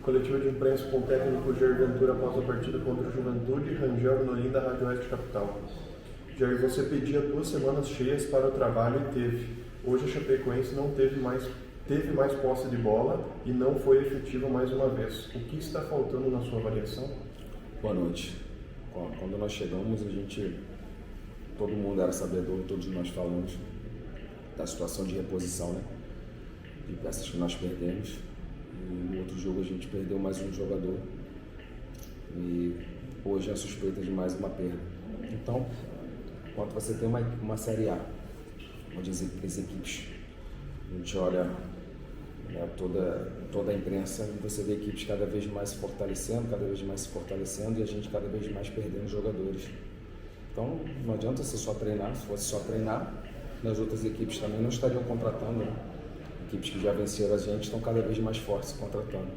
Coletiva de imprensa com o técnico Jair Ventura após a partida contra o Juventude, Rangel Nolim da Rádio Oeste Capital. Jair, você pedia 2 semanas cheias para o trabalho e teve. Hoje a Chapecoense não teve mais posse de bola e não foi efetiva mais uma vez. O que está faltando na sua avaliação? Boa noite. Quando nós chegamos, todo mundo era sabedor, todos nós falamos da situação de reposição, né? De peças que nós perdemos. E no outro jogo a gente perdeu mais um jogador. E hoje é suspeita de mais uma perda. Então, quando você tem uma Série A, onde as equipes, a gente olha, né, toda a imprensa, e você vê equipes cada vez mais se fortalecendo e a gente cada vez mais perdendo jogadores. Então não adianta você só treinar. Se fosse só treinar, as outras equipes também não estariam contratando, né? Equipes que já venceram a gente estão cada vez mais fortes se contratando.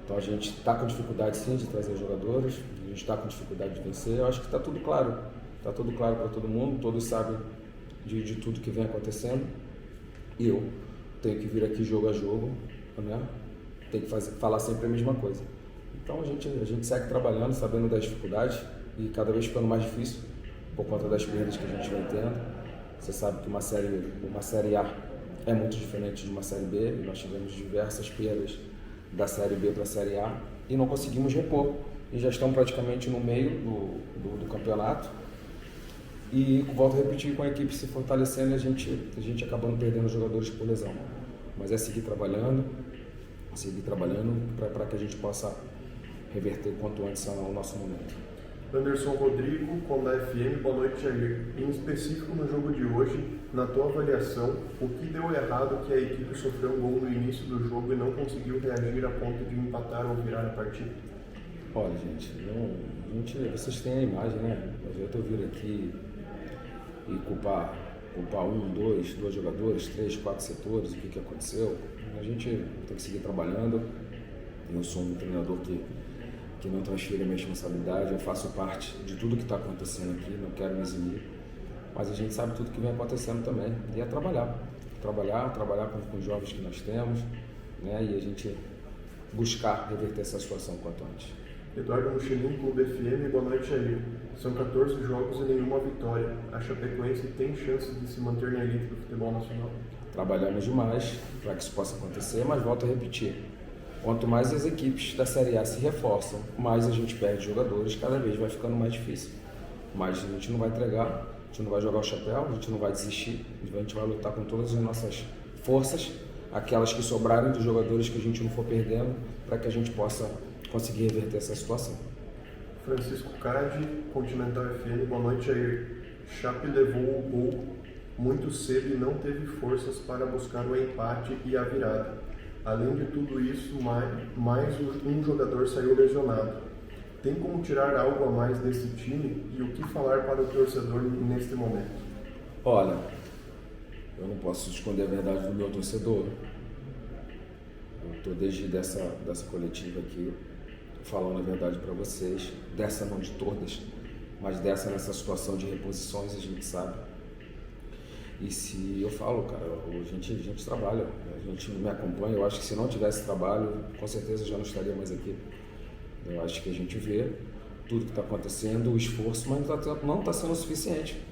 Então a gente está com dificuldade sim de trazer jogadores, a gente está com dificuldade de vencer. Eu acho que está tudo claro para todo mundo, todos sabem de tudo que vem acontecendo. E eu tenho que vir aqui jogo a jogo, né? Tem que falar sempre a mesma coisa. Então a gente segue trabalhando, sabendo das dificuldades e cada vez ficando mais difícil por conta das perdas que a gente vem tendo. Você sabe que uma série A é muito diferente de uma Série B, e nós tivemos diversas perdas da Série B para a Série A e não conseguimos repor. E já estamos praticamente no meio do campeonato. E volto a repetir, com a equipe se fortalecendo, a gente acabando perdendo jogadores por lesão. Mas é seguir trabalhando para que a gente possa reverter o quanto antes ao nosso momento. Anderson Rodrigo, com da FM, boa noite, Jair. Em específico no jogo de hoje, na tua avaliação, o que deu errado que a equipe sofreu um gol no início do jogo e não conseguiu reagir a ponto de empatar ou virar a partida? Olha, vocês têm a imagem, né? Não adianta eu vir aqui e culpar dois jogadores, 3, 4 setores, o que aconteceu. A gente tem que seguir trabalhando. Eu sou um treinador que não transfere a minha responsabilidade, eu faço parte de tudo que está acontecendo aqui, não quero me eximir, mas a gente sabe tudo que vem acontecendo também, e é trabalhar com os jovens que nós temos, né? E a gente buscar reverter essa situação quanto antes. Eduardo Mochilim, Clube FM, boa noite, Jair. São 14 jogos e nenhuma vitória. A Chapecoense tem chance de se manter na elite do futebol nacional? Trabalhamos demais para que isso possa acontecer, mas volto a repetir. Quanto mais as equipes da Série A se reforçam, mais a gente perde jogadores, cada vez vai ficando mais difícil. Mas a gente não vai entregar, a gente não vai jogar o chapéu, a gente não vai desistir, a gente vai lutar com todas as nossas forças, aquelas que sobrarem dos jogadores que a gente não for perdendo, para que a gente possa conseguir reverter essa situação. Francisco Cade, Continental FM, boa noite, Jair. Chape levou o gol muito cedo e não teve forças para buscar o empate e a virada. Além de tudo isso, mais um jogador saiu lesionado. Tem como tirar algo a mais desse time e o que falar para o torcedor neste momento? Olha, eu não posso esconder a verdade do meu torcedor. Eu estou desde dessa coletiva aqui falando a verdade para vocês, dessa não de todas, mas nessa situação de reposições a gente sabe. E se eu falo, cara, a gente trabalha, a gente me acompanha. Eu acho que se não tivesse trabalho, com certeza já não estaria mais aqui. Eu acho que a gente vê tudo que está acontecendo, o esforço, mas não está sendo o suficiente.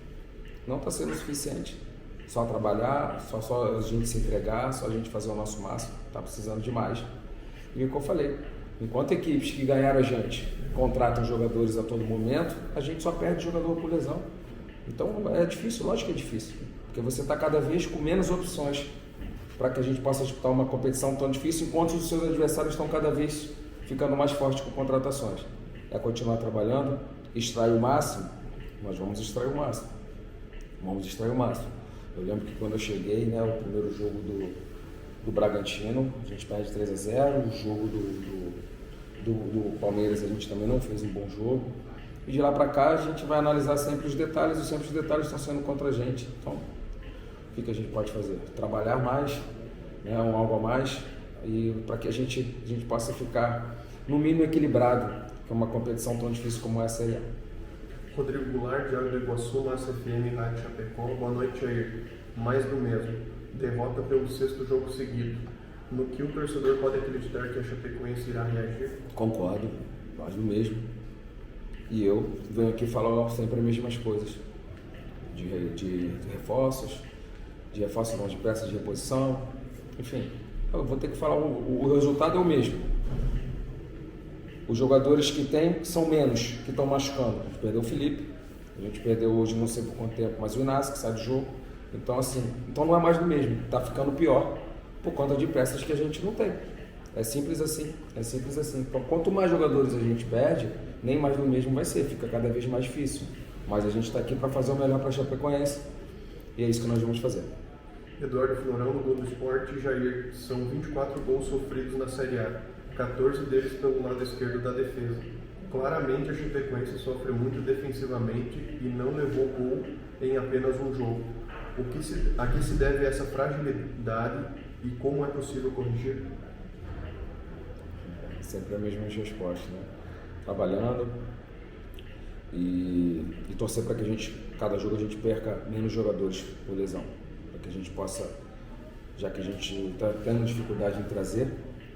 Não está sendo o suficiente. Só trabalhar, só a gente se entregar, só a gente fazer o nosso máximo. Está precisando de mais. E o que eu falei, enquanto equipes que ganharam a gente contratam jogadores a todo momento, a gente só perde jogador por lesão. Então é difícil, lógico que é difícil. Porque você está cada vez com menos opções para que a gente possa disputar uma competição tão difícil, enquanto os seus adversários estão cada vez ficando mais fortes com contratações. É continuar trabalhando, extrair o máximo, nós vamos extrair o máximo. Eu lembro que quando eu cheguei, né, o primeiro jogo do Bragantino, a gente perde 3-0, o jogo do Palmeiras a gente também não fez um bom jogo. E de lá para cá a gente vai analisar sempre os detalhes, e sempre os detalhes estão sendo contra a gente. Então, o que a gente pode fazer? Trabalhar mais, né, algo a mais, e para que a gente possa ficar, no mínimo, equilibrado, que é uma competição tão difícil como essa aí. Rodrigo Goulart, Diário do Iguaçu, Massa FM, Rádio Chapecó. Boa noite, Jair. Mais do mesmo. Derrota pelo 6º jogo seguido. no que o torcedor pode acreditar que a Chapecoense irá reagir? Concordo, mais do mesmo. E eu venho aqui falar sempre as mesmas coisas, de reforços, não, de peças de reposição, enfim, eu vou ter que falar, o resultado é o mesmo. Os jogadores que tem são menos, que estão machucando. A gente perdeu o Felipe, a gente perdeu hoje não sei por quanto tempo, mas o Inácio que sai do jogo. Então assim, então não é mais do mesmo, está ficando pior por conta de peças que a gente não tem. É simples assim, é simples assim. Então quanto mais jogadores a gente perde, nem mais do mesmo vai ser, fica cada vez mais difícil. Mas a gente está aqui para fazer o melhor para a Chapecoense e é isso que nós vamos fazer. Eduardo Florão, no Globo Esporte. Jair, são 24 gols sofridos na Série A, 14 deles pelo lado esquerdo da defesa. Claramente a Chapecoense sofre muito defensivamente e não levou gol em apenas um jogo. A que se deve essa fragilidade e como é possível corrigir? Sempre a mesma resposta, né? Trabalhando e torcer para que cada jogo a gente perca menos jogadores por lesão, para que a gente possa, já que a gente está tendo dificuldade em trazer,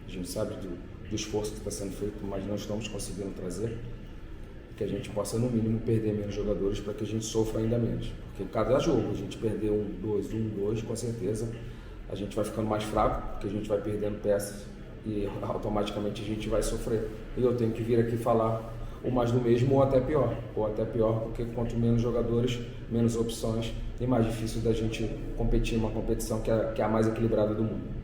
a gente sabe do esforço que está sendo feito, mas não estamos conseguindo trazer, que a gente possa no mínimo perder menos jogadores para que a gente sofra ainda menos, porque cada jogo a gente perder um, dois, com certeza a gente vai ficando mais fraco, porque a gente vai perdendo peças e automaticamente a gente vai sofrer. E eu tenho que vir aqui falar o mais do mesmo ou até pior, porque quanto menos jogadores, menos opções e mais difícil da gente competir uma competição que é a mais equilibrada do mundo.